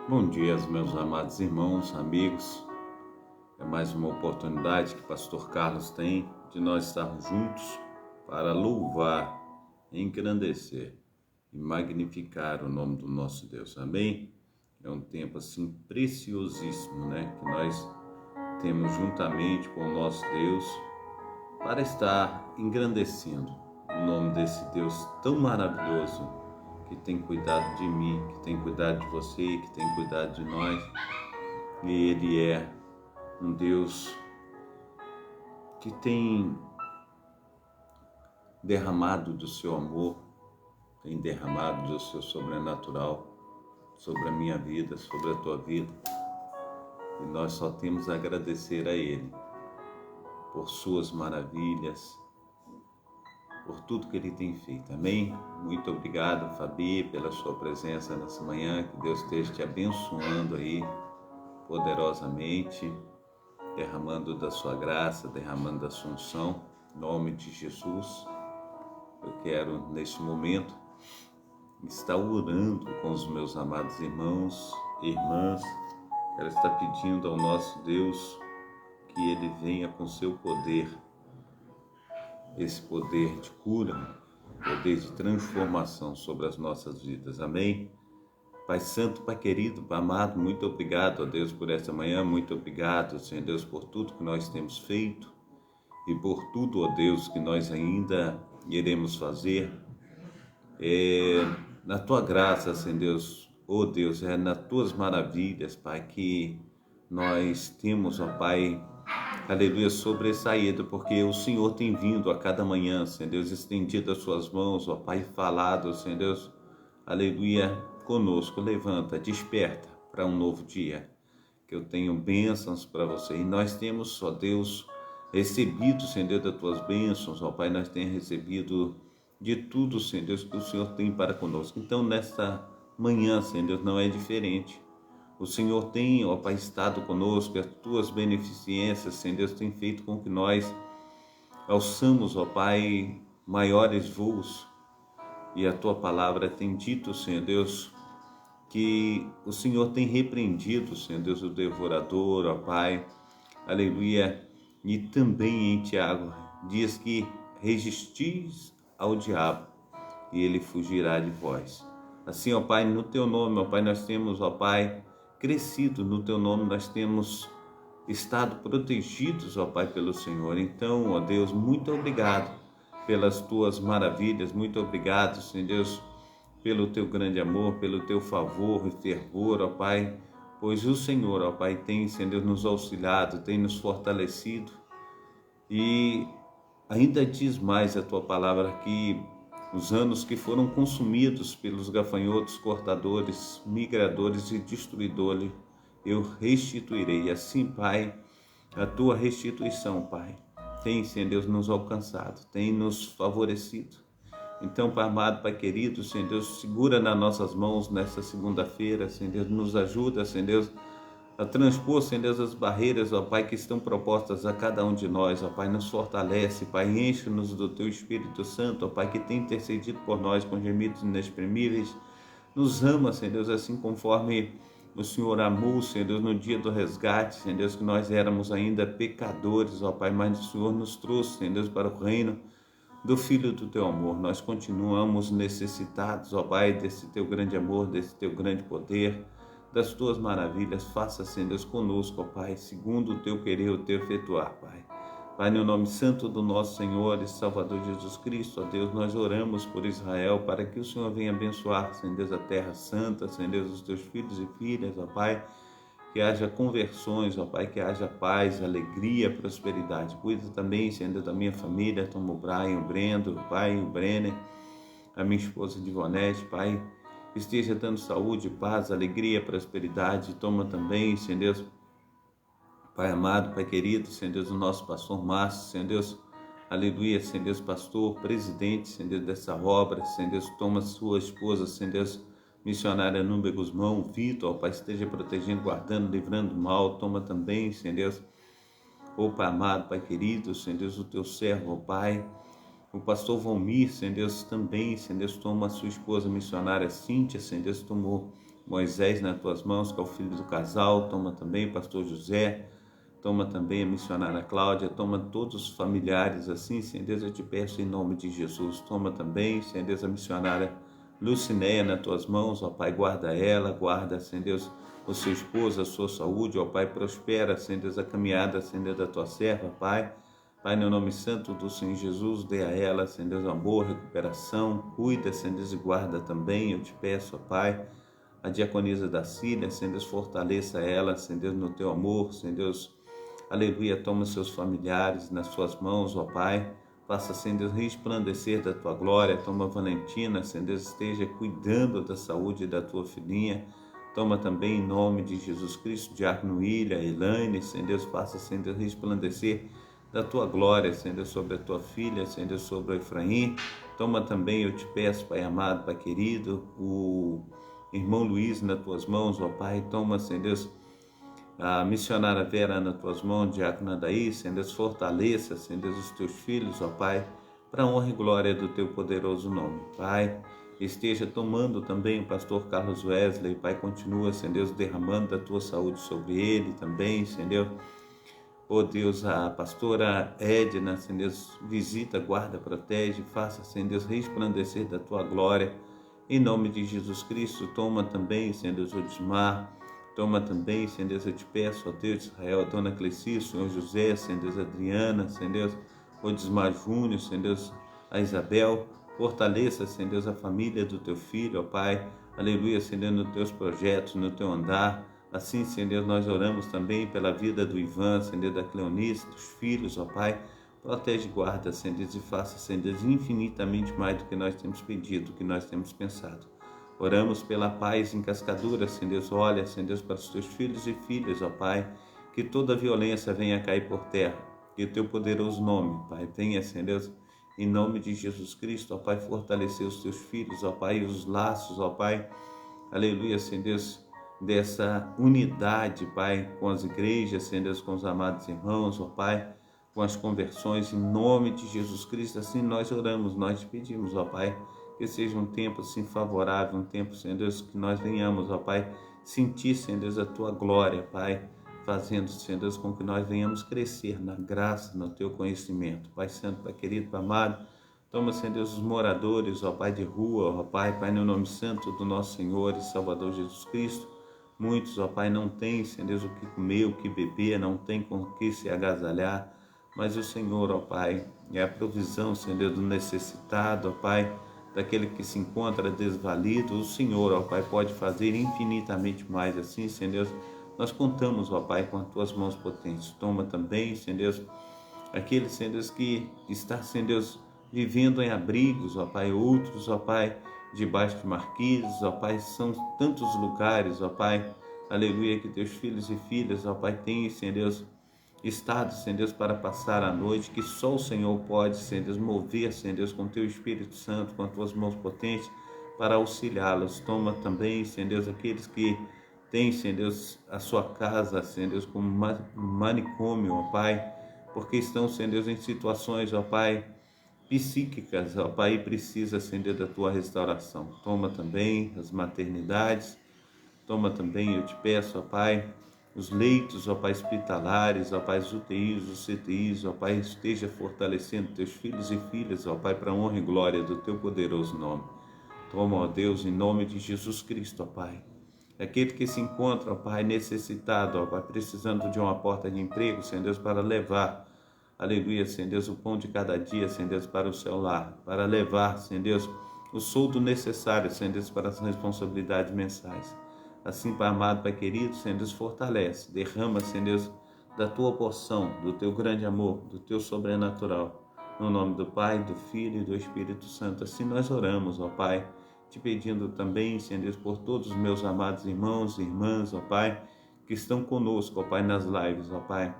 Bom dia, meus amados irmãos, amigos. É mais uma oportunidade que o pastor Carlos tem de nós estarmos juntos para louvar, engrandecer e magnificar o nome do nosso Deus. Amém? É um tempo assim preciosíssimo, né? Que nós temos juntamente com o nosso Deus para estar engrandecendo o nome desse Deus tão maravilhoso que tem cuidado de mim, que tem cuidado de você, que tem cuidado de nós. E Ele é um Deus que tem derramado do seu amor, tem derramado do seu sobrenatural sobre a minha vida, sobre a tua vida. E nós só temos a agradecer a Ele por suas maravilhas, por tudo que Ele tem feito. Amém? Muito obrigado, Fabi, pela sua presença nessa manhã. Que Deus esteja te abençoando aí poderosamente, derramando da sua graça, derramando da sua unção, em nome de Jesus. Eu quero, neste momento, estar orando com os meus amados irmãos e irmãs. Quero estar pedindo ao nosso Deus que Ele venha com seu poder, esse poder de cura, poder de transformação sobre as nossas vidas. Amém? Pai Santo, Pai querido, Pai amado, muito obrigado, ó Deus, por essa manhã. Muito obrigado, Senhor Deus, por tudo que nós temos feito e por tudo, ó Deus, que nós ainda iremos fazer. Na Tua graça, Senhor Deus, ó Deus, nas Tuas maravilhas, Pai, que nós temos, ó Pai, aleluia, sobressaído, porque o Senhor tem vindo a cada manhã, Senhor Deus, estendido as Suas mãos, ó Pai, falado, Senhor Deus, aleluia, conosco. Levanta, desperta para um novo dia, que eu tenho bênçãos para você. E nós temos, ó Deus, recebido, Senhor Deus, das Tuas bênçãos, ó Pai, nós temos recebido de tudo, Senhor Deus, que o Senhor tem para conosco. Então, nesta manhã, Senhor Deus, não é diferente. O Senhor tem, ó Pai, estado conosco, as Tuas beneficências, Senhor Deus, tem feito com que nós alçamos, ó Pai, maiores voos. E a Tua palavra tem dito, Senhor Deus, que o Senhor tem repreendido, Senhor Deus, o devorador, ó Pai, aleluia. E também em Tiago diz que resistis ao diabo e ele fugirá de vós. Assim, ó Pai, no Teu nome, ó Pai, nós temos, ó Pai, crescido no Teu nome, nós temos estado protegidos, ó Pai, pelo Senhor. Então, ó Deus, muito obrigado pelas Tuas maravilhas, muito obrigado, Senhor Deus, pelo Teu grande amor, pelo Teu favor e fervor, ó Pai, pois o Senhor, ó Pai, tem, Senhor Deus, nos auxiliado, tem nos fortalecido. E ainda diz mais a Tua palavra que os anos que foram consumidos pelos gafanhotos, cortadores, migradores e destruidores, eu restituirei. E assim, Pai, a Tua restituição, Pai, tem, Senhor Deus, nos alcançado, tem nos favorecido. Então, Pai amado, Pai querido, Senhor Deus, segura nas nossas mãos nesta segunda-feira, Senhor Deus, nos ajuda, Senhor Deus, a transpor, Senhor Deus, as barreiras, ó Pai, que estão propostas a cada um de nós, ó Pai, nos fortalece, Pai, enche-nos do Teu Espírito Santo, ó Pai, que tem intercedido por nós com gemidos inexprimíveis, nos ama, Senhor Deus, assim conforme o Senhor amou, Senhor Deus, no dia do resgate, Senhor Deus, que nós éramos ainda pecadores, ó Pai, mas o Senhor nos trouxe, Senhor Deus, para o reino do Filho do Teu amor. Nós continuamos necessitados, ó Pai, desse Teu grande amor, desse Teu grande poder, das Tuas maravilhas. Faça, Senhor Deus, conosco, ó Pai, segundo o Teu querer, o Teu efetuar, Pai. Pai, no nome santo do nosso Senhor e Salvador Jesus Cristo, ó Deus, nós oramos por Israel, para que o Senhor venha abençoar, Senhor Deus, a terra santa, Senhor Deus, os Teus filhos e filhas, ó Pai, que haja conversões, ó Pai, que haja paz, alegria, prosperidade. Cuida também, Senhor Deus, da minha família, toma o Brian, o Brendo, o Pai, o Brenner, a minha esposa Divonete, Pai, esteja dando saúde, paz, alegria, prosperidade. Toma também, Senhor Deus, Pai amado, Pai querido, Senhor Deus, o nosso pastor Márcio, Senhor Deus, aleluia, Senhor Deus, pastor, presidente, Senhor Deus, dessa obra, Senhor Deus, toma sua esposa, Senhor Deus, missionária Núbia Guzmão, Vitor, ó Pai, esteja protegendo, guardando, livrando do mal. Toma também, Senhor Deus, ó Pai amado, Pai querido, Senhor Deus, o Teu servo, ó Pai, o pastor Valmir, Senhor Deus, também, Senhor Deus, toma a sua esposa missionária Cíntia, Senhor Deus, tomou Moisés nas tuas mãos, que é o filho do casal. Toma também o pastor José, toma também a missionária Cláudia, toma todos os familiares assim, Senhor Deus, eu te peço em nome de Jesus. Toma também, Senhor Deus, a missionária Lucinéia nas tuas mãos, ó Pai, guarda ela, guarda, Senhor Deus, o seu esposo, a sua saúde, ó Pai, prospera, Senhor Deus, a caminhada, Senhor Deus, da tua serva, Pai. Pai, no nome santo do Senhor Jesus, dê a ela, Senhor Deus, amor, recuperação, cuida, Senhor Deus, e guarda também, eu te peço, ó Pai, a diaconisa da Cília, Senhor Deus, fortaleça ela, Senhor Deus, no teu amor, Senhor Deus, aleluia, toma seus familiares nas suas mãos, ó Pai, faça, Senhor Deus, resplandecer da tua glória, toma Valentina, Senhor Deus, esteja cuidando da saúde da tua filhinha, toma também em nome de Jesus Cristo, Diácono William, Elaine, Senhor Deus, faça, Senhor Deus, resplandecer da tua glória, Senhor Deus, sobre a tua filha, Senhor Deus, sobre o Efraim, toma também, eu te peço, Pai amado, Pai querido, o irmão Luiz nas tuas mãos, ó Pai, toma, Senhor Deus, a missionária Vera nas tuas mãos, Diácono Adaí, Senhor Deus, fortaleça, Senhor Deus, os teus filhos, ó Pai, para a honra e glória do teu poderoso nome, Pai. Esteja tomando também o pastor Carlos Wesley, Pai, continua, Senhor Deus, derramando da tua saúde sobre ele também, Senhor Deus. Ó Deus, a pastora Edna, Senhor Deus, visita, guarda, protege, faça, Senhor Deus, resplandecer da tua glória, em nome de Jesus Cristo. Toma também, Senhor Deus, o Desmar, toma também, Senhor Deus, eu te peço, ó Deus de Israel, a dona Cleci, Senhor José, Senhor Deus, Adriana, Senhor Deus, o Desmar Júnior, Senhor Deus, a Isabel, fortaleça, Senhor Deus, a família do teu filho, ó Pai, aleluia, Senhor Deus, nos teus projetos, no teu andar. Assim, Senhor Deus, nós oramos também pela vida do Ivan, Senhor Deus, da Cleonice, dos filhos, ó Pai, protege e guarda, Senhor Deus, e faça, Senhor Deus, infinitamente mais do que nós temos pedido, do que nós temos pensado. Oramos pela paz em Cascadura, Senhor Deus, olha, Senhor Deus, para os teus filhos e filhas, ó Pai, que toda violência venha cair por terra, que o teu poderoso nome, Pai, venha, Senhor Deus, em nome de Jesus Cristo, ó Pai, fortalecer os teus filhos, ó Pai, e os laços, ó Pai, aleluia, Senhor Deus, dessa unidade, Pai, com as igrejas, Senhor Deus, com os amados irmãos, ó Pai, com as conversões, em nome de Jesus Cristo, assim nós oramos, nós te pedimos, ó Pai, que seja um tempo assim favorável, um tempo, Senhor Deus, que nós venhamos, ó Pai, sentir, Senhor Deus, a tua glória, Pai, fazendo, Senhor Deus, com que nós venhamos crescer na graça, no teu conhecimento. Pai Santo, Pai querido, Pai amado, toma, Senhor Deus, os moradores, ó Pai de rua, ó Pai, Pai, no nome santo do nosso Senhor e Salvador Jesus Cristo. Muitos, ó Pai, não têm, Senhor Deus, o que comer, o que beber, não tem com o que se agasalhar, mas o Senhor, ó Pai, é a provisão, Senhor Deus, do necessitado, ó Pai, daquele que se encontra desvalido. O Senhor, ó Pai, pode fazer infinitamente mais. Assim, Senhor Deus, nós contamos, ó Pai, com as tuas mãos potentes. Toma também, Senhor Deus, aquele, Senhor Deus, que está, Senhor Deus, vivendo em abrigos, ó Pai, outros, ó Pai, debaixo de marquises, ó Pai, são tantos lugares, ó Pai, aleluia, que teus filhos e filhas, ó Pai, têm, Senhor Deus, estado, Senhor Deus, para passar a noite, que só o Senhor pode, Senhor Deus, mover, Senhor Deus, com teu Espírito Santo, com as tuas mãos potentes, para auxiliá-los. Toma também, Senhor Deus, aqueles que têm, Senhor Deus, a sua casa, Senhor Deus, como manicômio, ó Pai, porque estão, Senhor Deus, em situações, ó Pai, psíquicas, ó Pai, e precisa, Senhor Deus, da tua restauração. Toma também as maternidades, toma também, eu te peço, ó Pai, os leitos, ó Pai, hospitalares, ó Pai, os UTIs, os CTIs, ó Pai, esteja fortalecendo teus filhos e filhas, ó Pai, para a honra e glória do teu poderoso nome. Toma, ó Deus, em nome de Jesus Cristo, ó Pai, aquele que se encontra, ó Pai, necessitado, ó Pai, precisando de uma porta de emprego, Senhor Deus, para levar, aleluia, Senhor Deus, o pão de cada dia, Senhor Deus, para o seu lar, para levar, Senhor Deus, o soldo necessário, Senhor Deus, para as responsabilidades mensais. Assim, Pai amado, Pai querido, Senhor Deus, fortalece, derrama, Senhor Deus, da tua porção, do teu grande amor, do teu sobrenatural, no nome do Pai, do Filho e do Espírito Santo. Assim nós oramos, ó Pai, te pedindo também, Senhor Deus, por todos os meus amados irmãos e irmãs, ó Pai, que estão conosco, ó Pai, nas lives, ó Pai,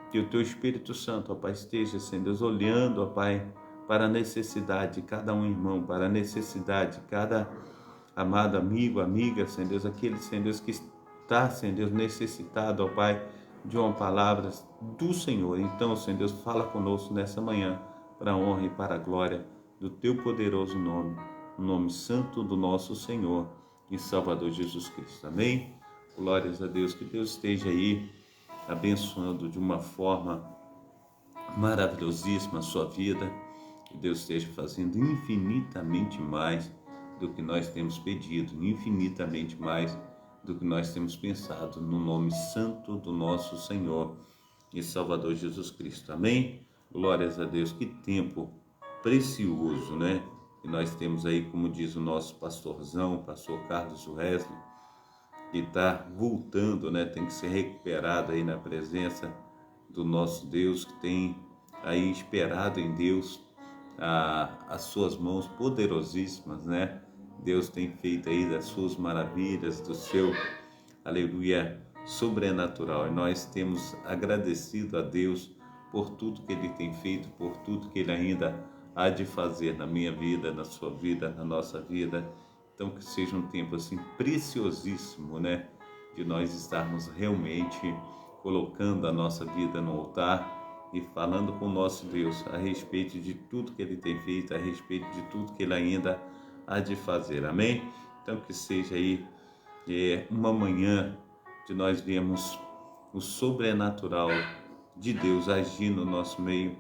que o teu Espírito Santo, ó Pai, esteja, Senhor Deus, olhando, ó Pai, para a necessidade de cada um irmão, para a necessidade de cada amado amigo, amiga, Senhor Deus, aquele, Senhor Deus, que está, Senhor Deus, necessitado, ó Pai, de uma palavra do Senhor. Então, Senhor Deus, fala conosco nessa manhã, para a honra e para a glória do teu poderoso nome, o nome santo do nosso Senhor e Salvador Jesus Cristo. Amém? Glórias a Deus, que Deus esteja aí abençoando de uma forma maravilhosíssima a sua vida, que Deus esteja fazendo infinitamente mais do que nós temos pedido, infinitamente mais do que nós temos pensado, no nome santo do nosso Senhor e Salvador Jesus Cristo. Amém? Glórias a Deus, que tempo precioso, né? Que nós temos aí, como diz o nosso pastorzão, o pastor Carlos Wesley, que está voltando, né? Tem que ser recuperado aí na presença do nosso Deus, que tem aí esperado em Deus as suas mãos poderosíssimas, né? Deus tem feito aí das suas maravilhas, do seu, aleluia, sobrenatural. E nós temos agradecido a Deus por tudo que Ele tem feito, por tudo que Ele ainda há de fazer na minha vida, na sua vida, na nossa vida. Então que seja um tempo assim preciosíssimo, né? De nós estarmos realmente colocando a nossa vida no altar e falando com o nosso Deus a respeito de tudo que Ele tem feito, a respeito de tudo que Ele ainda há de fazer. Amém? Então que seja aí uma manhã de nós vermos o sobrenatural de Deus agir no nosso meio,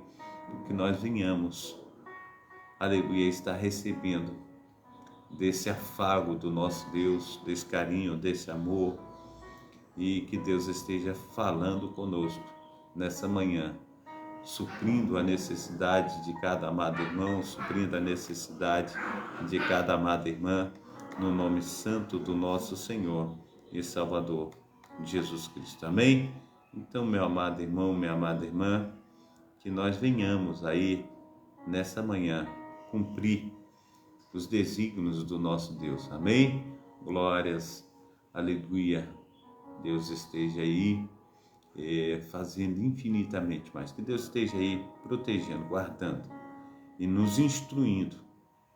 que nós venhamos, aleluia, estar recebendo desse afago do nosso Deus, desse carinho, desse amor, e que Deus esteja falando conosco nessa manhã, suprindo a necessidade de cada amado irmão, suprindo a necessidade de cada amada irmã, no nome santo do nosso Senhor e Salvador Jesus Cristo. Amém? Então, meu amado irmão, minha amada irmã, que nós venhamos aí nessa manhã cumprir os desígnios do nosso Deus. Amém? Glórias, aleluia. Deus esteja aí fazendo infinitamente mais. Que Deus esteja aí protegendo, guardando e nos instruindo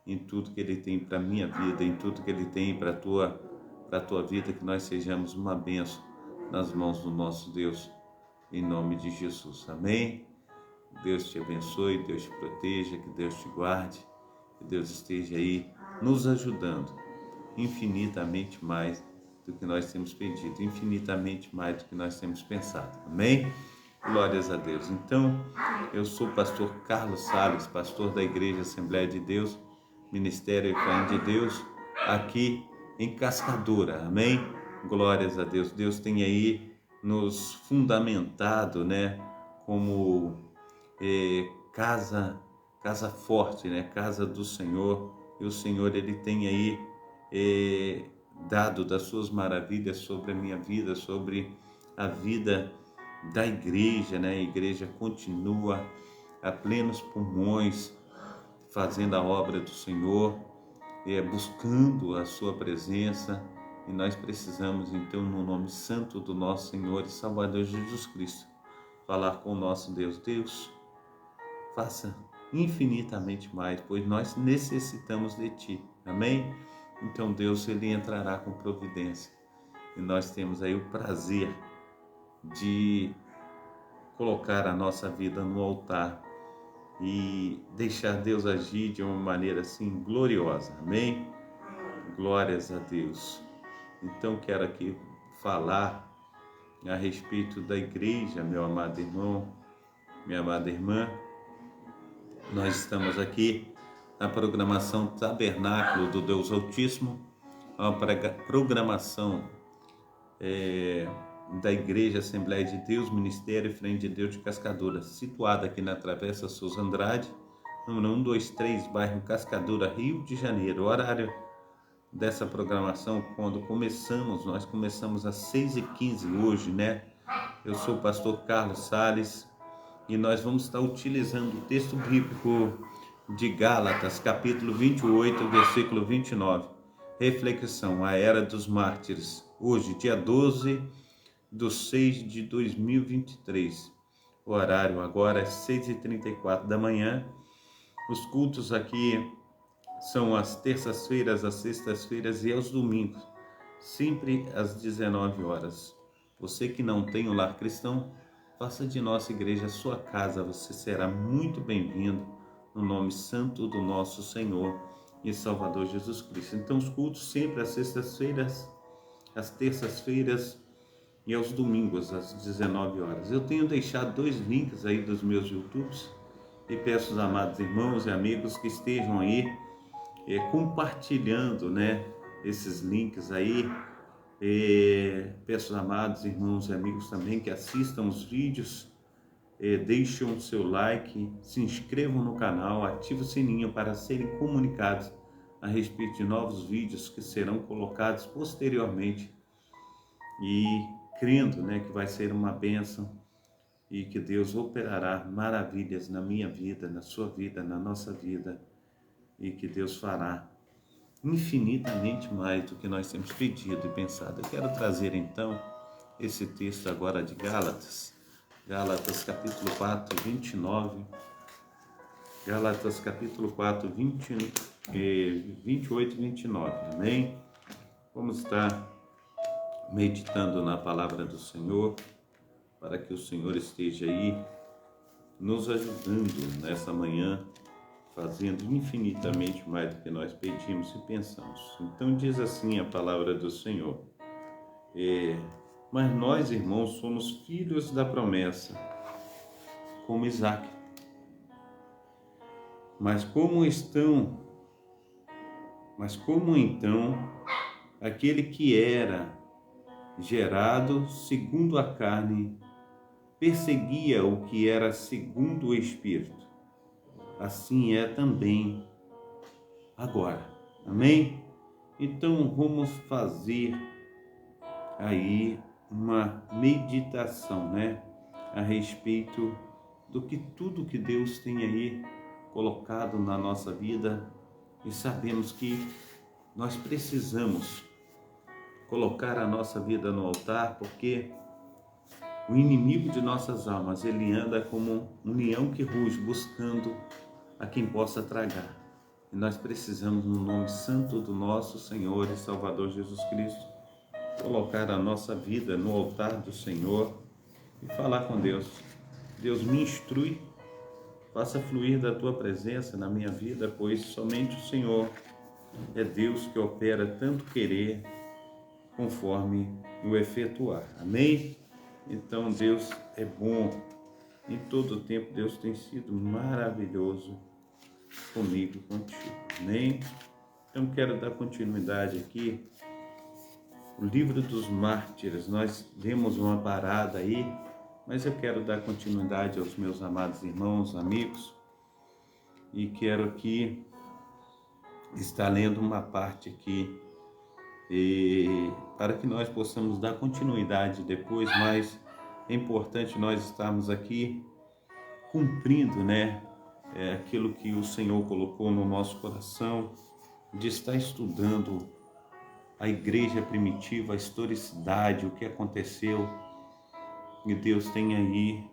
em tudo que Ele tem para a minha vida, em tudo que Ele tem para a tua vida, que nós sejamos uma bênção nas mãos do nosso Deus, em nome de Jesus. Amém? Deus te abençoe, Deus te proteja, que Deus te guarde, que Deus esteja aí nos ajudando infinitamente mais do que nós temos pedido, infinitamente mais do que nós temos pensado. Amém? Glórias a Deus. Então, eu sou o pastor Carlos Salles, pastor da Igreja Assembleia de Deus, Ministério Efraim de Deus, aqui em Cascadura. Amém? Glórias a Deus. Deus tem aí nos fundamentado, né, como casa forte, né, casa do Senhor. E o Senhor, Ele tem aí dado das suas maravilhas sobre a minha vida, sobre a vida da igreja, né? A igreja continua a plenos pulmões fazendo a obra do Senhor, buscando a sua presença, e nós precisamos então, no nome santo do nosso Senhor e Salvador Jesus Cristo, falar com o nosso Deus. Deus, faça infinitamente mais, pois nós necessitamos de Ti. Amém? Então Deus, Ele entrará com providência, e nós temos aí o prazer de colocar a nossa vida no altar e deixar Deus agir de uma maneira assim gloriosa. Amém? Glórias a Deus. Então quero aqui falar a respeito da igreja, meu amado irmão, minha amada irmã. Nós estamos aqui na programação Tabernáculo do Deus Altíssimo, uma programação da Igreja Assembleia de Deus, Ministério Efraim de Deus de Cascadura, situada aqui na Travessa Souza Andrade, número 123, bairro Cascadura, Rio de Janeiro. O horário dessa programação, quando nós começamos às 6h15 hoje, né? Eu sou o pastor Carlos Salles e nós vamos estar utilizando o texto bíblico de Gálatas, capítulo 28, versículo 29. Reflexão, a Era dos Mártires. Hoje, dia 12/6/2023. O horário agora é 6h34 da manhã. Os cultos aqui são às terças-feiras, às sextas-feiras e aos domingos, sempre às 19 horas. Você que não tem um lar cristão, faça de nossa igreja a sua casa. Você será muito bem-vindo no nome santo do nosso Senhor e Salvador Jesus Cristo. Então os cultos sempre às sextas-feiras, às terças-feiras e aos domingos às 19 horas. Eu tenho deixado 2 links aí dos meus YouTubes e peço aos amados irmãos e amigos que estejam aí compartilhando, né, esses links aí. Peço aos amados irmãos e amigos também que assistam os vídeos, deixem o seu like, se inscrevam no canal, ativem o sininho para serem comunicados a respeito de novos vídeos que serão colocados posteriormente, e crendo, né, que vai ser uma bênção e que Deus operará maravilhas na minha vida, na sua vida, na nossa vida, e que Deus fará infinitamente mais do que nós temos pedido e pensado. Eu quero trazer então esse texto agora de Gálatas capítulo 4, 29, Gálatas capítulo 4, 28 e 29, amém? Vamos estar meditando na palavra do Senhor, para que o Senhor esteja aí nos ajudando nessa manhã, fazendo infinitamente mais do que nós pedimos e pensamos. Então diz assim a palavra do Senhor: mas nós, irmãos, somos filhos da promessa, como Isaque. Mas como então aquele que era gerado segundo a carne perseguia o que era segundo o Espírito, assim é também agora. Amém? Então vamos fazer aí uma meditação, né, a respeito do que tudo que Deus tem aí colocado na nossa vida, e sabemos que nós precisamos colocar a nossa vida no altar, porque o inimigo de nossas almas, ele anda como um leão que ruge, buscando a quem possa tragar. E nós precisamos, no nome santo do nosso Senhor e Salvador Jesus Cristo, colocar a nossa vida no altar do Senhor e falar com Deus. Deus, me instrui, faça fluir da tua presença na minha vida, pois somente o Senhor é Deus que opera tanto querer conforme o efetuar. Amém? Então Deus é bom, em todo o tempo Deus tem sido maravilhoso comigo e contigo. Amém? Então quero dar continuidade aqui. O livro dos mártires, nós demos uma parada aí, mas eu quero dar continuidade aos meus amados irmãos, amigos, e quero aqui estar lendo uma parte aqui, para que nós possamos dar continuidade depois, mas é importante nós estarmos aqui cumprindo, né, aquilo que o Senhor colocou no nosso coração, de estar estudando a igreja primitiva, a historicidade, o que aconteceu, e Deus tem aí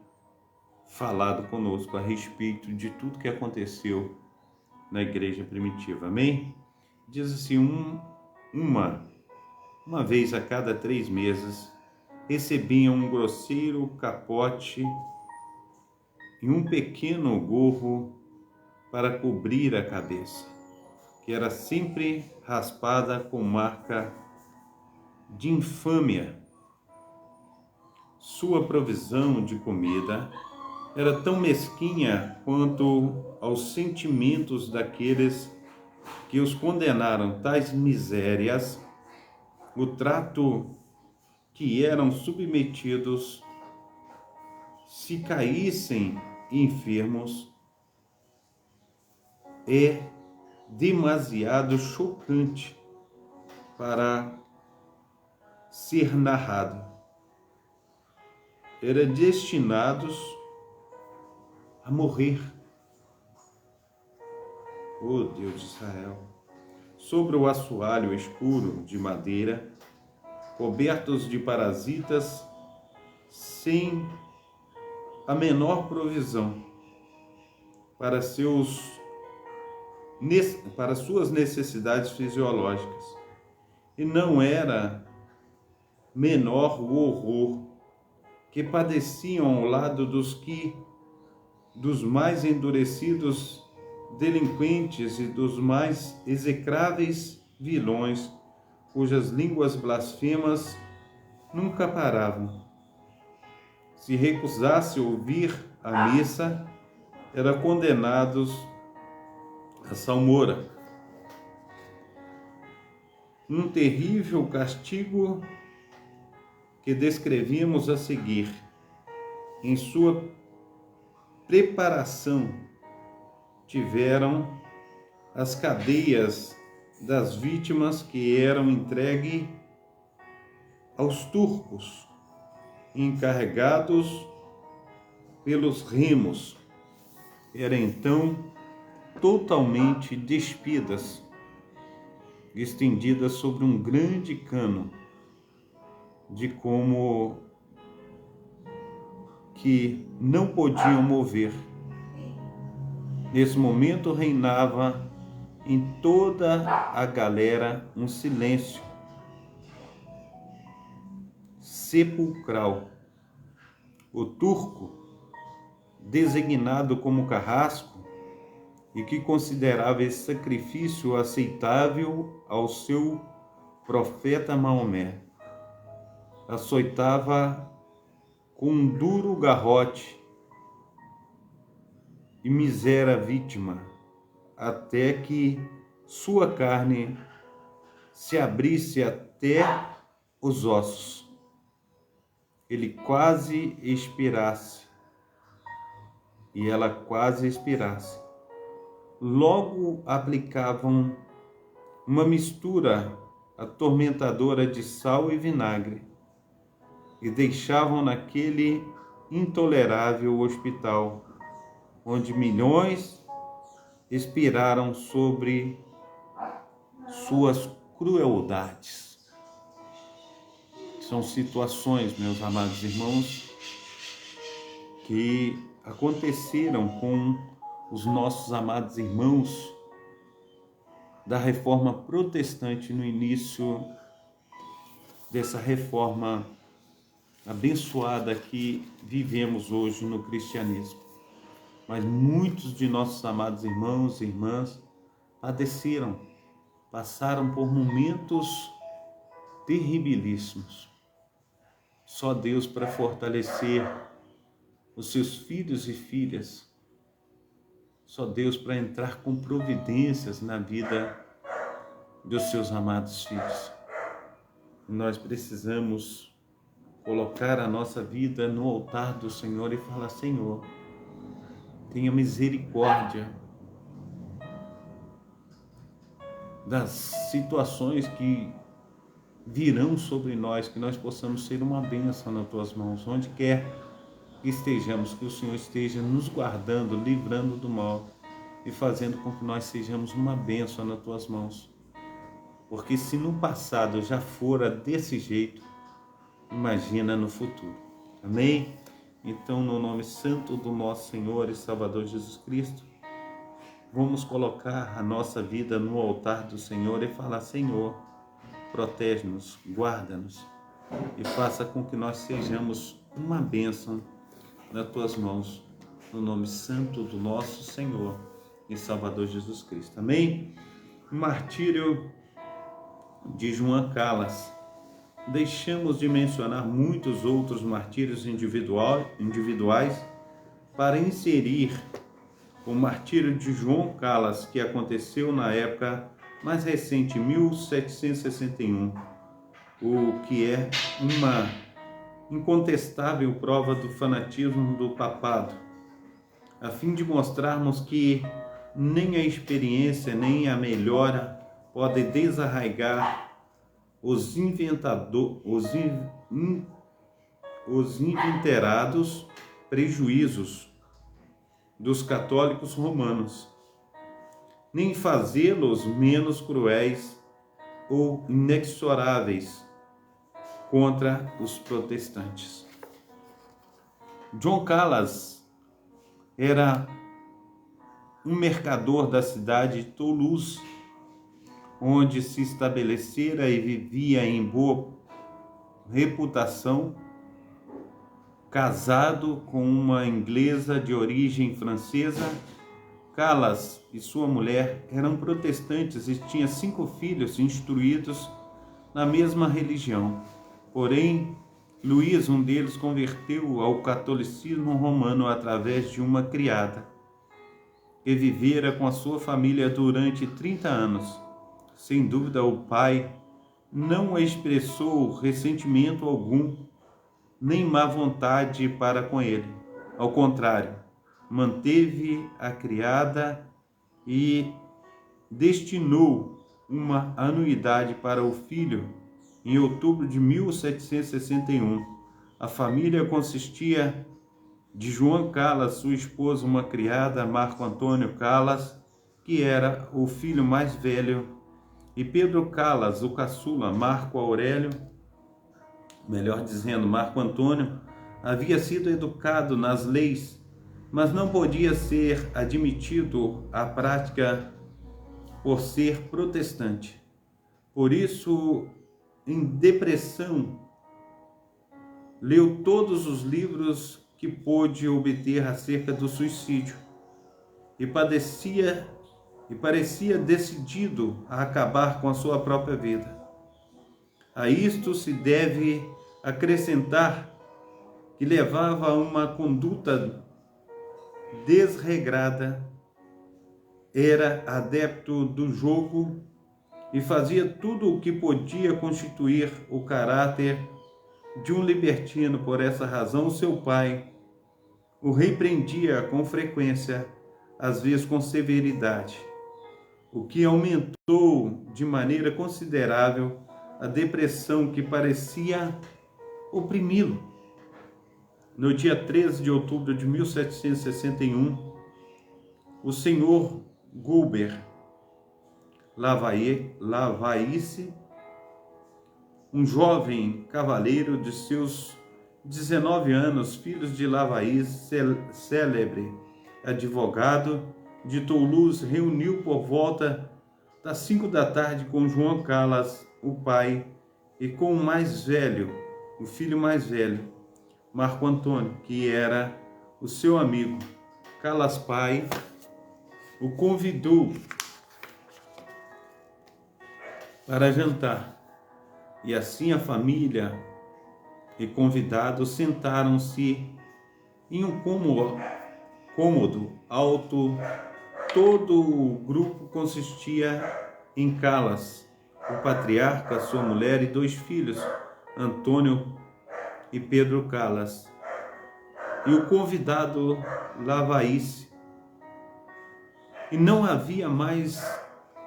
falado conosco a respeito de tudo que aconteceu na igreja primitiva, amém? Diz assim, uma vez a cada 3 meses, recebiam um grosseiro capote e um pequeno gorro para cobrir a cabeça, que era sempre raspada com marca de infâmia. Sua provisão de comida era tão mesquinha quanto aos sentimentos daqueles que os condenaram tais misérias, o trato que eram submetidos, se caíssem enfermos, é demasiado chocante para ser narrado. Eram destinados a morrer. Oh Deus de Israel! Sobre o assoalho escuro de madeira, cobertos de parasitas, sem a menor provisão para suas necessidades fisiológicas. E não era menor o horror que padeciam ao lado dos mais endurecidos delinquentes e dos mais execráveis vilões, cujas línguas blasfemas nunca paravam. Se recusasse ouvir a missa, eram condenados a salmoura. Um terrível castigo que descrevemos a seguir. Em sua preparação, tiveram as cadeias das vítimas que eram entregues aos turcos, encarregados pelos remos. Eram então totalmente despidas, estendidas sobre um grande cano, de como que não podiam mover. Nesse momento reinava em toda a galera um silêncio sepulcral. O turco, designado como carrasco, e que considerava esse sacrifício aceitável ao seu profeta Maomé, açoitava com um duro garrote e misera vítima, até que sua carne se abrisse até os ossos. Ele quase expirasse, e ela quase expirasse. Logo aplicavam uma mistura atormentadora de sal e vinagre e deixavam naquele intolerável hospital, onde milhões expiraram sobre suas crueldades. São situações, meus amados irmãos, que aconteceram com os nossos amados irmãos da reforma protestante no início dessa reforma abençoada que vivemos hoje no cristianismo. Mas muitos de nossos amados irmãos e irmãs padeceram, passaram por momentos terribilíssimos. Só Deus para fortalecer os seus filhos e filhas. Só Deus para entrar com providências na vida dos seus amados filhos. Nós precisamos colocar a nossa vida no altar do Senhor e falar: Senhor, tenha misericórdia das situações que virão sobre nós, que nós possamos ser uma bênção nas tuas mãos, onde quer que estejamos, que o Senhor esteja nos guardando, livrando do mal e fazendo com que nós sejamos uma bênção nas tuas mãos. Porque se no passado já fora desse jeito, imagina no futuro. Amém? Então, no nome santo do nosso Senhor e Salvador Jesus Cristo, vamos colocar a nossa vida no altar do Senhor e falar: Senhor, protege-nos, guarda-nos e faça com que nós sejamos uma bênção nas tuas mãos, no nome santo do nosso Senhor e Salvador Jesus Cristo. Amém? Martírio de João Calas. Deixamos de mencionar muitos outros martírios individuais para inserir o martírio de João Calas, que aconteceu na época mais recente, 1761, o que é uma incontestável prova do fanatismo do papado, a fim de mostrarmos que nem a experiência nem a melhora pode desarraigar os inventerados prejuízos dos católicos romanos, nem fazê-los menos cruéis ou inexoráveis contra os protestantes. João Calas era um mercador da cidade de Toulouse, onde se estabelecera e vivia em boa reputação, casado com uma inglesa de origem francesa Calas e sua mulher eram protestantes e tinha 5 filhos instruídos na mesma religião. Porém, Luís, um deles, converteu ao catolicismo romano através de uma criada, que vivera com a sua família durante 30 anos. Sem dúvida, o pai não expressou ressentimento algum, nem má vontade para com ele. Ao contrário, manteve a criada e destinou uma anuidade para o filho. Em outubro de 1761, a família consistia de João Calas, sua esposa, uma criada, Marco Antônio Calas, que era o filho mais velho, e Pedro Calas, o caçula. Marco Aurélio, melhor dizendo, Marco Antônio, havia sido educado nas leis, mas não podia ser admitido à prática por ser protestante. Por isso, em depressão, leu todos os livros que pôde obter acerca do suicídio e parecia decidido a acabar com a sua própria vida. A isto se deve acrescentar que levava a uma conduta desregrada, era adepto do jogo e fazia tudo o que podia constituir o caráter de um libertino. Por essa razão, seu pai o repreendia com frequência, às vezes com severidade, o que aumentou de maneira considerável a depressão que parecia oprimi-lo. No dia 13 de outubro de 1761, o senhor Gilbert Lavaisse, um jovem cavaleiro de seus 19 anos, filho de Lavaisse, célebre advogado de Toulouse, reuniu por volta das 5 da tarde com João Calas, o pai, e com o mais velho, o filho mais velho, Marco Antônio, que era o seu amigo. Calas pai o convidou para jantar, e assim a família e convidados sentaram-se em um cômodo alto. Todo o grupo consistia em Calas, o patriarca, sua mulher e 2 filhos, Antônio e Pedro Calas, e o convidado Lavaisse. E não havia mais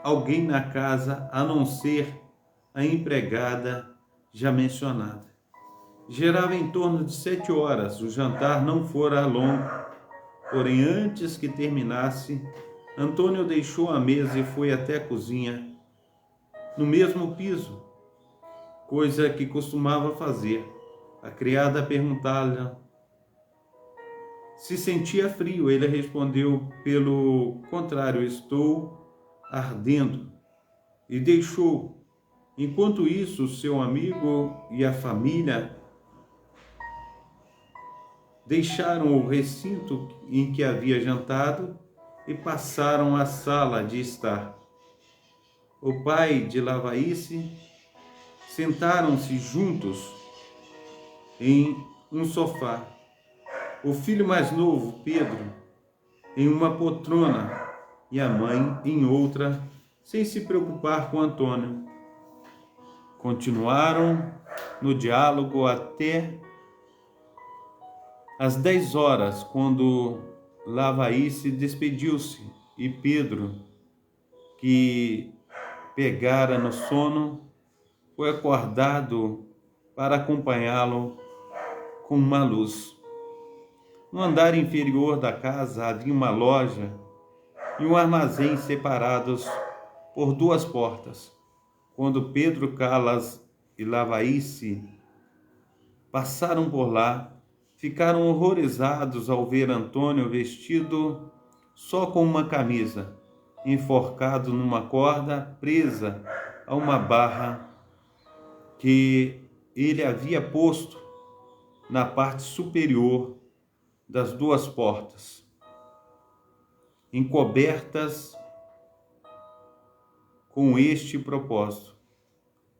alguém na casa a não ser a empregada já mencionada. Gerava em torno de 7 horas, o jantar não fora longo, porém antes que terminasse, Antônio deixou a mesa e foi até a cozinha, no mesmo piso, coisa que costumava fazer. A criada perguntava-lhe se sentia frio. Ele respondeu: pelo contrário, estou ardendo. E deixou. Enquanto isso, seu amigo e a família deixaram o recinto em que havia jantado e passaram à sala de estar. O pai de Lavaisse sentaram-se juntos em um sofá. O filho mais novo, Pedro, em uma poltrona e a mãe em outra, sem se preocupar com Antônio. Continuaram no diálogo até às 10 horas, quando Lavaisse despediu-se e Pedro, que pegara no sono, foi acordado para acompanhá-lo com uma luz. No andar inferior da casa havia uma loja e um armazém separados por 2 portas. Quando Pedro Calas e Lavaisse passaram por lá, ficaram horrorizados ao ver Antônio vestido só com uma camisa, enforcado numa corda presa a uma barra que ele havia posto na parte superior das 2 portas. encobertas com este propósito.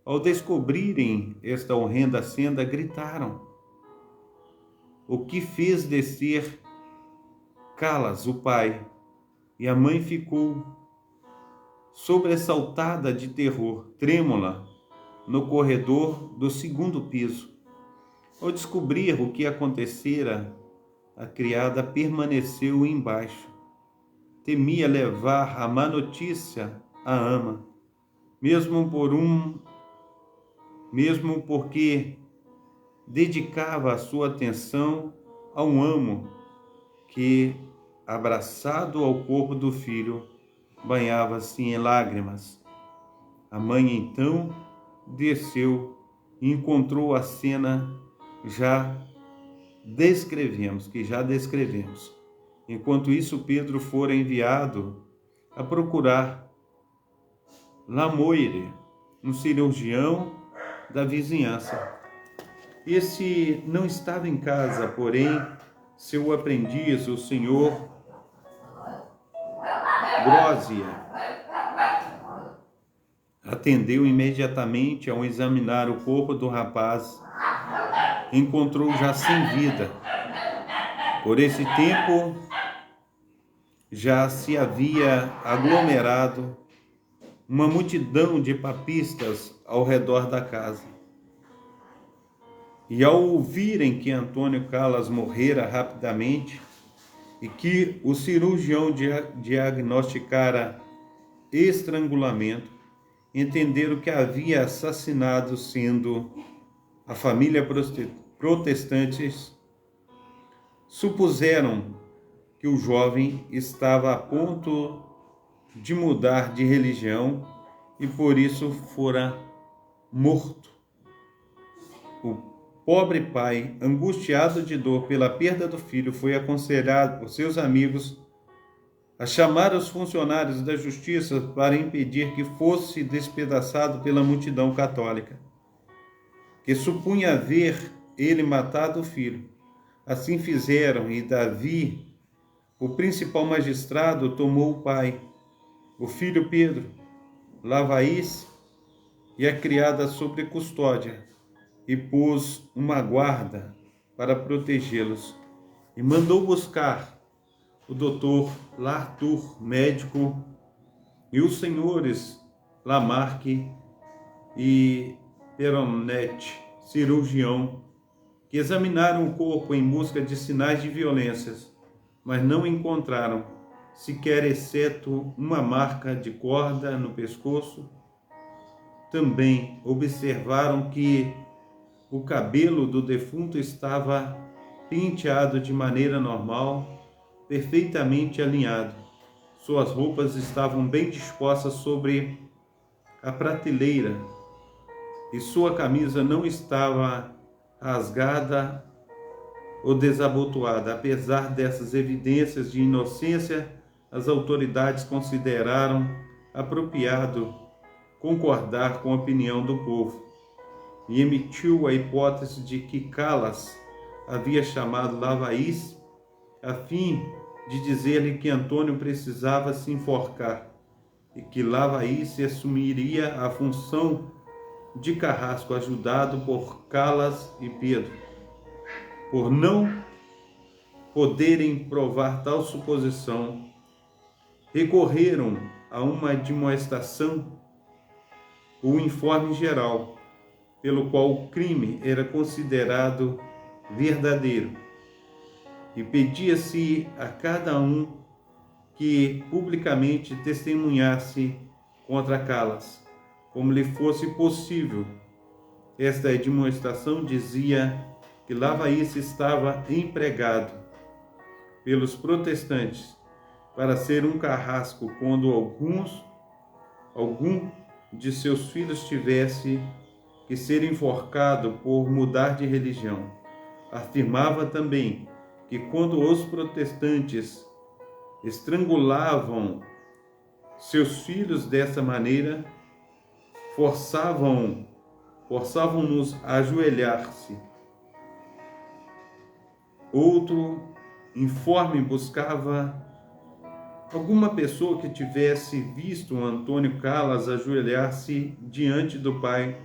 Ao descobrirem esta horrenda cena, gritaram. O que fez descer Calas, o pai, e a mãe ficou sobressaltada de terror, trêmula, no corredor do segundo piso. Ao descobrir o que acontecera, a criada permaneceu embaixo. Temia levar a má notícia à ama, mesmo porque dedicava a sua atenção a um amo que, abraçado ao corpo do filho, banhava-se em lágrimas. A mãe então desceu e encontrou a cena que já descrevemos. Enquanto isso, Pedro fora enviado a procurar Lamoire, um cirurgião da vizinhança. Esse não estava em casa, porém, seu aprendiz, o senhor Grósia, atendeu imediatamente. Ao examinar o corpo do rapaz, encontrou já sem vida. Por esse tempo, já se havia aglomerado uma multidão de papistas ao redor da casa. E ao ouvirem que Antônio Calas morrera rapidamente e que o cirurgião diagnosticara estrangulamento, entenderam que havia assassinado, sendo a família protestantes, supuseram que o jovem estava a ponto de mudar de religião e por isso fora morto. O pobre pai, angustiado de dor pela perda do filho, foi aconselhado por seus amigos a chamar os funcionários da justiça para impedir que fosse despedaçado pela multidão católica, que supunha haver ele matado o filho. Assim fizeram, e Davi, o principal magistrado, tomou o pai, o filho Pedro, Lavaís e a criada sob custódia, e pôs uma guarda para protegê-los, e mandou buscar o doutor Lartour, médico, e os senhores Lamarque e Peronet, cirurgião, que examinaram o corpo em busca de sinais de violências, mas não encontraram sequer, exceto uma marca de corda no pescoço. Também observaram que o cabelo do defunto estava penteado de maneira normal, perfeitamente alinhado. Suas roupas estavam bem dispostas sobre a prateleira e sua camisa não estava rasgada ou desabotoada. Apesar dessas evidências de inocência, as autoridades consideraram apropriado concordar com a opinião do povo e emitiu a hipótese de que Calas havia chamado Lavaís a fim de dizer-lhe que Antônio precisava se enforcar e que Lavaís assumiria a função de carrasco, ajudado por Calas e Pedro. Por não poderem provar tal suposição, recorreram a uma admoestação, o informe geral, pelo qual o crime era considerado verdadeiro, e pedia-se a cada um que publicamente testemunhasse contra Calas, como lhe fosse possível. Esta admoestação dizia que Lavaís estava empregado pelos protestantes para ser um carrasco quando algum de seus filhos tivesse que ser enforcado por mudar de religião. Afirmava também que quando os protestantes estrangulavam seus filhos dessa maneira, forçavam-nos a ajoelhar-se. Outro informe buscava Alguma pessoa que tivesse visto Antônio Calas ajoelhar-se diante do pai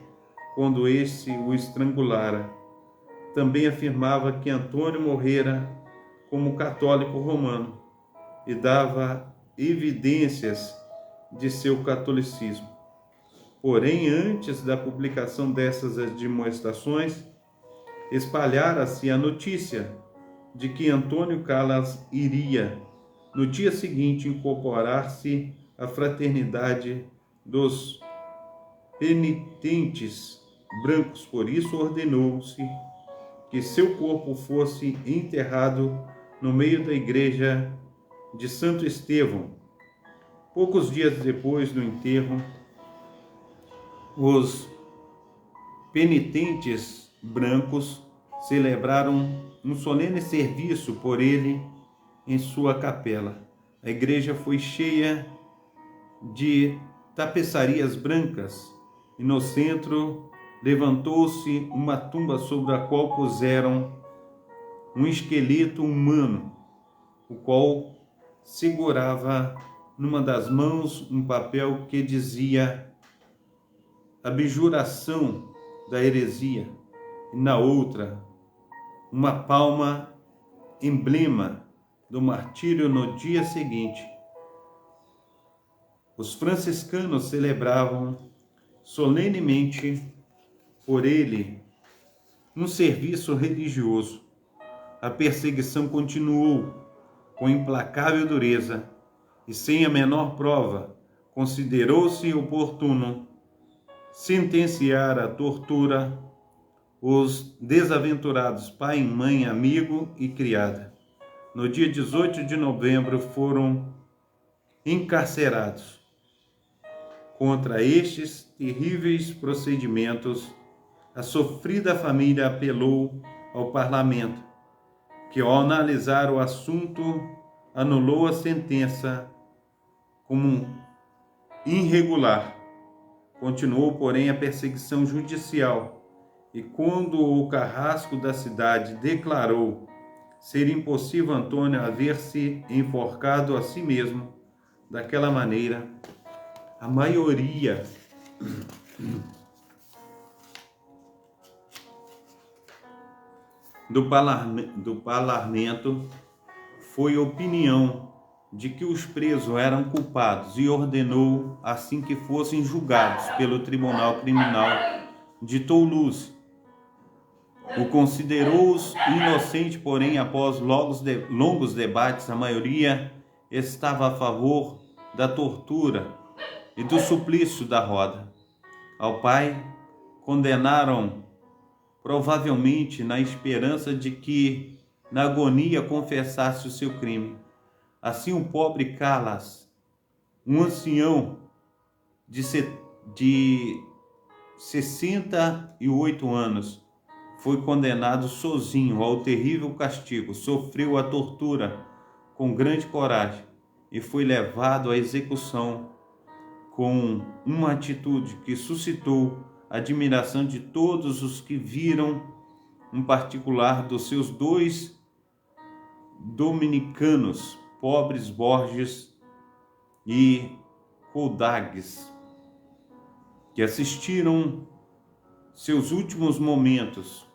quando este o estrangulara, também afirmava que Antônio morrera como católico romano e dava evidências de seu catolicismo. Porém, antes da publicação dessas demonstrações, espalhara-se a notícia de que Antônio Calas iria, no dia seguinte, incorporar-se à fraternidade dos penitentes brancos. Por isso, ordenou-se que seu corpo fosse enterrado no meio da igreja de Santo Estevão. Poucos dias depois do enterro, os penitentes brancos celebraram um solene serviço por ele em sua capela. A igreja foi cheia de tapeçarias brancas e no centro levantou-se uma tumba sobre a qual puseram um esqueleto humano, o qual segurava numa das mãos um papel que dizia abjuração da heresia, e na outra uma palma, emblema do martírio no dia seguinte. Os franciscanos celebravam solenemente por ele um serviço religioso. A perseguição continuou com implacável dureza e sem a menor prova considerou-se oportuno sentenciar à tortura os desaventurados pai, mãe, amigo e criada. No dia 18 de novembro foram encarcerados. Contra estes terríveis procedimentos, a sofrida família apelou ao parlamento, que ao analisar o assunto anulou a sentença como irregular. Continuou, porém, a perseguição judicial, e quando o carrasco da cidade declarou ser impossível Antônio haver-se enforcado a si mesmo daquela maneira, a maioria do parlamento foi opinião de que os presos eram culpados e ordenou assim que fossem julgados pelo Tribunal Criminal de Toulouse. O considerou-os inocente, porém, após longos debates, a maioria estava a favor da tortura e do suplício da roda. Ao pai condenaram provavelmente na esperança de que na agonia confessasse o seu crime. Assim o pobre Calas, um ancião de 68 anos, foi condenado sozinho ao terrível castigo, sofreu a tortura com grande coragem e foi levado à execução com uma atitude que suscitou a admiração de todos os que viram, em particular dos seus dois dominicanos, pobres Borges e Coldagues, que assistiram seus últimos momentos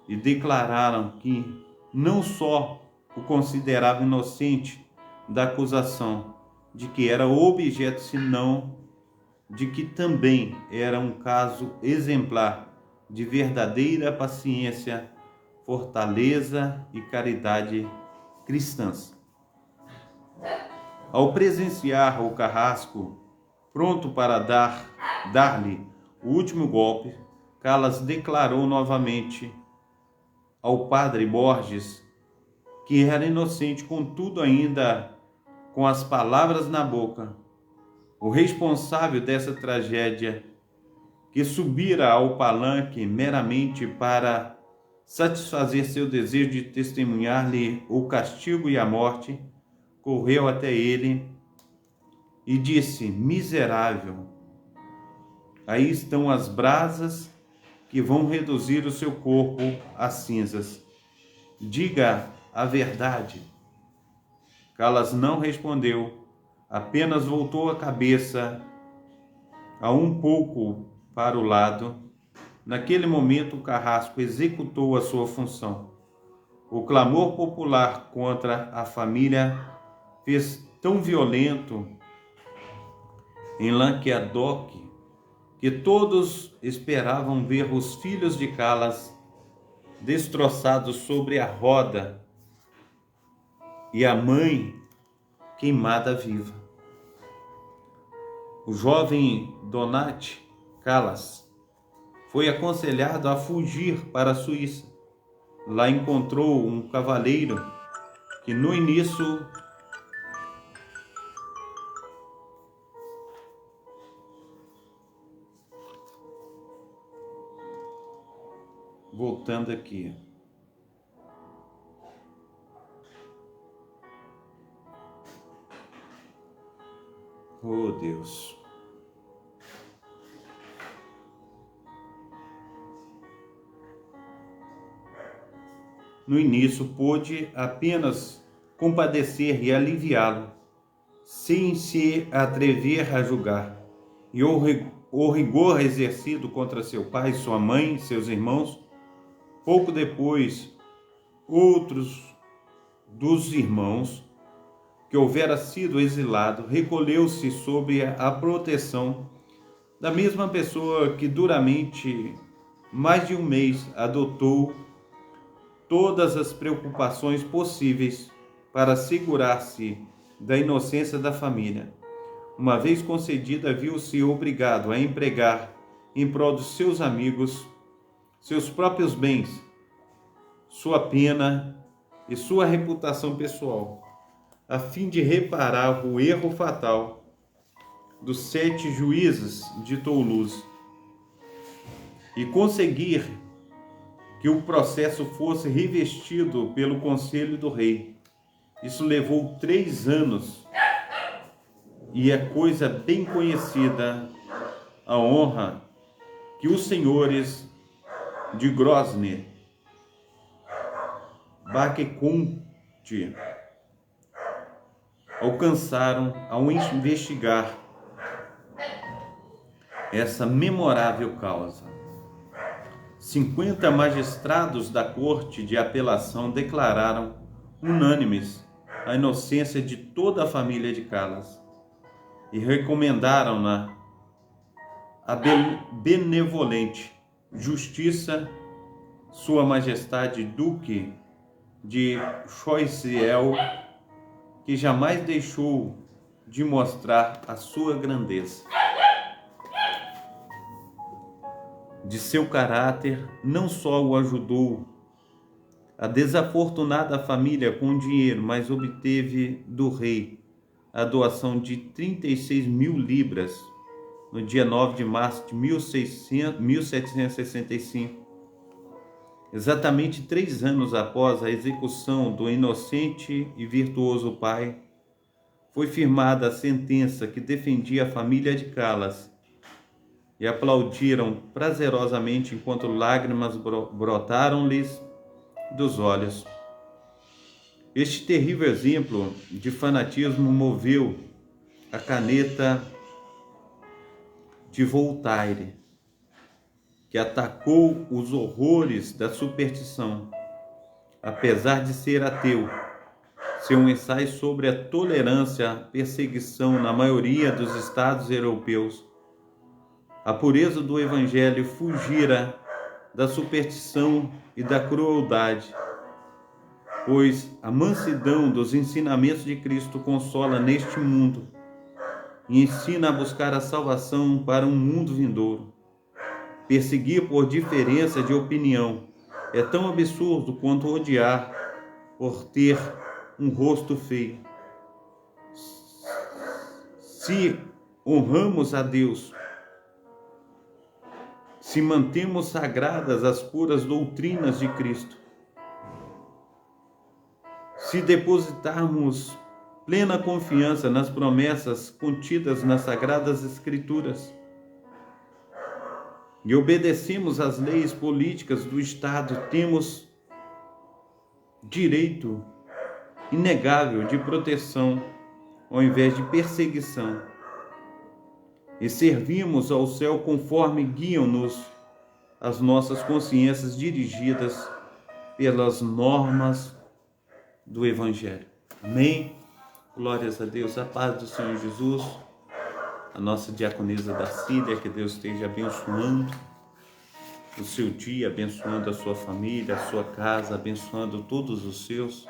e declararam que não só o consideravam inocente da acusação de que era objeto, senão de que também era um caso exemplar de verdadeira paciência, fortaleza e caridade cristãs. Ao presenciar o carrasco pronto para dar-lhe o último golpe, Calas declarou novamente ao padre Borges que era inocente, contudo ainda com as palavras na boca. O responsável dessa tragédia, que subira ao palanque meramente para satisfazer seu desejo de testemunhar-lhe o castigo e a morte, correu até ele e disse: miserável, aí estão as brasas que vão reduzir o seu corpo a cinzas. Diga a verdade. Calas não respondeu, apenas voltou a cabeça a um pouco para o lado. Naquele momento, o carrasco executou a sua função. O clamor popular contra a família fez tão violento em Languedoc que todos esperavam ver os filhos de Calas destroçados sobre a roda e a mãe queimada viva. O jovem Donat Calas foi aconselhado a fugir para a Suíça. Lá encontrou um cavaleiro que no início voltando aqui. Oh, Deus. No início pôde apenas compadecer e aliviá-lo, sem se atrever a julgar. E o rigor exercido contra seu pai, sua mãe e seus irmãos. Pouco depois, outros dos irmãos que houvera sido exilado recolheu-se sob a proteção da mesma pessoa que durante mais de um mês adotou todas as preocupações possíveis para assegurar-se da inocência da família. Uma vez concedida, viu-se obrigado a empregar em prol dos seus amigos seus próprios bens, sua pena e sua reputação pessoal, a fim de reparar o erro fatal dos 7 juízes de Toulouse e conseguir que o processo fosse revestido pelo conselho do rei. Isso levou 3 anos e é coisa bem conhecida a honra que os senhores de Grosne, Bac-Conte, alcançaram ao investigar essa memorável causa. 50 magistrados da Corte de Apelação declararam unânimes a inocência de toda a família de Calas e recomendaram-na a benevolente justiça Sua Majestade Duque de Choiseul, que jamais deixou de mostrar a sua grandeza. De seu caráter, não só o ajudou a desafortunada família com dinheiro, mas obteve do rei a doação de 36.000 libras no dia 9 de março de 1765. Exatamente 3 anos após a execução do inocente e virtuoso pai, foi firmada a sentença que defendia a família de Calas, e aplaudiram prazerosamente enquanto lágrimas brotaram-lhes dos olhos. Este terrível exemplo de fanatismo moveu a caneta de Voltaire, que atacou os horrores da superstição. Apesar de ser ateu, seu ensaio sobre a tolerância à perseguição na maioria dos estados europeus, a pureza do Evangelho fugira da superstição e da crueldade, pois a mansidão dos ensinamentos de Cristo consola neste mundo e ensina a buscar a salvação para um mundo vindouro. Perseguir por diferença de opinião é tão absurdo quanto odiar por ter um rosto feio. Se honramos a Deus, se mantemos sagradas as puras doutrinas de Cristo, se depositarmos plena confiança nas promessas contidas nas Sagradas Escrituras e obedecemos às leis políticas do Estado, temos direito inegável de proteção ao invés de perseguição. E servimos ao céu conforme guiam-nos as nossas consciências dirigidas pelas normas do Evangelho. Amém? Glórias a Deus, a paz do Senhor Jesus, a nossa diaconisa Dacília, que Deus esteja abençoando o seu dia, abençoando a sua família, a sua casa, abençoando todos os seus.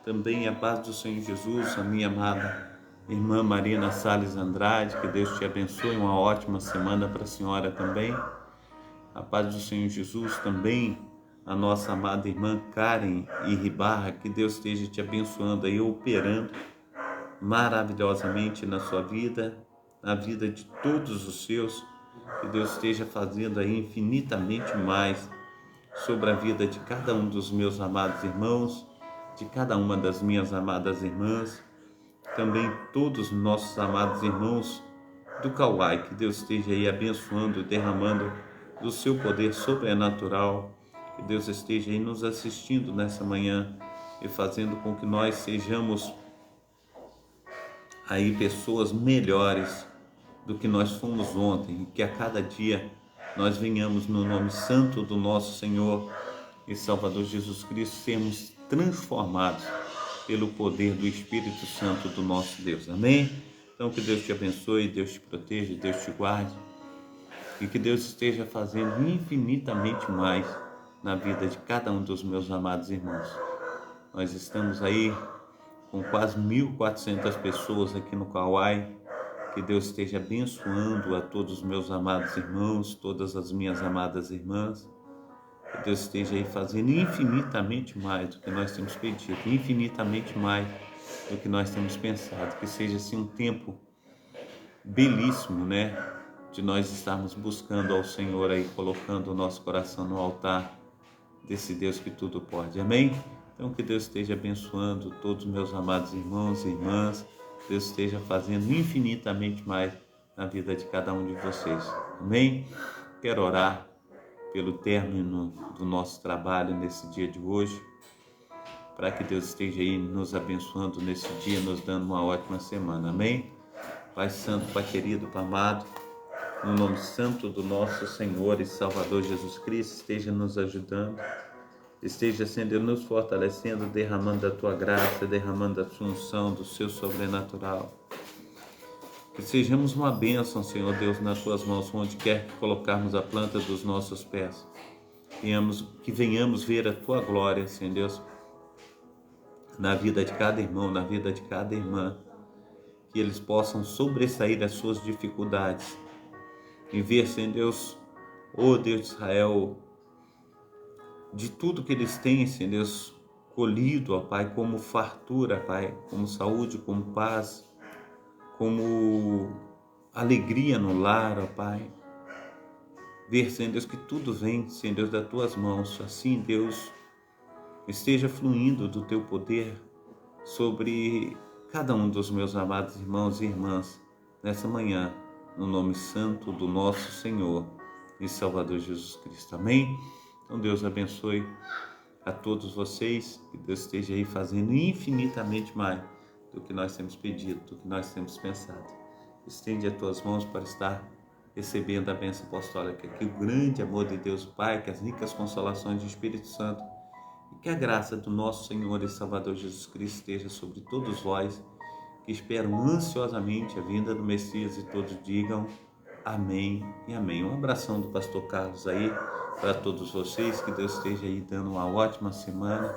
Também a paz do Senhor Jesus, a minha amada irmã Marina Salles Andrade, que Deus te abençoe, uma ótima semana para a senhora também. A paz do Senhor Jesus também, a nossa amada irmã Karen Iribarra, que Deus esteja te abençoando aí, operando maravilhosamente na sua vida, na vida de todos os seus, que Deus esteja fazendo aí infinitamente mais sobre a vida de cada um dos meus amados irmãos, de cada uma das minhas amadas irmãs, também todos os nossos amados irmãos do Kauai, que Deus esteja aí abençoando, derramando do seu poder sobrenatural, que Deus esteja aí nos assistindo nessa manhã e fazendo com que nós sejamos aí pessoas melhores do que nós fomos ontem, e que a cada dia nós venhamos no nome santo do nosso Senhor e Salvador Jesus Cristo sermos transformados pelo poder do Espírito Santo do nosso Deus. Amém? Então que Deus te abençoe, Deus te proteja, Deus te guarde e que Deus esteja fazendo infinitamente mais na vida de cada um dos meus amados irmãos. Nós estamos aí com quase 1.400 pessoas aqui no Kauai. Que Deus esteja abençoando a todos os meus amados irmãos, todas as minhas amadas irmãs. Que Deus esteja aí fazendo infinitamente mais do que nós temos pedido, infinitamente mais do que nós temos pensado. Que seja assim um tempo belíssimo, né? De nós estarmos buscando ao Senhor aí, colocando o nosso coração no altar desse Deus que tudo pode. Amém? Então que Deus esteja abençoando todos os meus amados irmãos e irmãs. Deus esteja fazendo infinitamente mais na vida de cada um de vocês. Amém? Quero orar pelo término do nosso trabalho nesse dia de hoje, para que Deus esteja aí nos abençoando nesse dia, nos dando uma ótima semana. Amém? Pai Santo, Pai querido, Pai amado, no nome santo do nosso Senhor e Salvador Jesus Cristo, esteja nos ajudando, esteja sendo nos fortalecendo, derramando da Tua graça, derramando da Sua unção, do Seu sobrenatural. Que sejamos uma bênção, Senhor Deus, nas Tuas mãos, onde quer que colocarmos a planta dos nossos pés. Que venhamos ver a Tua glória, Senhor Deus, na vida de cada irmão, na vida de cada irmã. Que eles possam sobressair das suas dificuldades e ver, Senhor Deus, ó Deus de Israel, de tudo que eles têm, Senhor Deus, colhido, ó Pai, como fartura, Pai, como saúde, como paz, como alegria no lar, ó Pai. Ver, Senhor Deus, que tudo vem, Senhor Deus, das Tuas mãos. Assim, Deus, esteja fluindo do Teu poder sobre cada um dos meus amados irmãos e irmãs nessa manhã, no nome santo do nosso Senhor e Salvador Jesus Cristo. Amém? Então Deus abençoe a todos vocês, que Deus esteja aí fazendo infinitamente mais do que nós temos pedido, do que nós temos pensado. Estende as tuas mãos para estar recebendo a bênção apostólica, que o grande amor de Deus Pai, que as ricas consolações do Espírito Santo e que a graça do nosso Senhor e Salvador Jesus Cristo esteja sobre todos vós que esperam ansiosamente a vinda do Messias, e todos digam amém e amém. Um abração do pastor Carlos aí para todos vocês, que Deus esteja aí dando uma ótima semana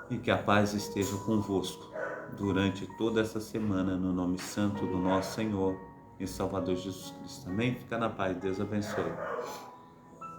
e que a paz esteja convosco durante toda essa semana, no nome santo do nosso Senhor e Salvador Jesus Cristo. Amém? Fica na paz, Deus abençoe.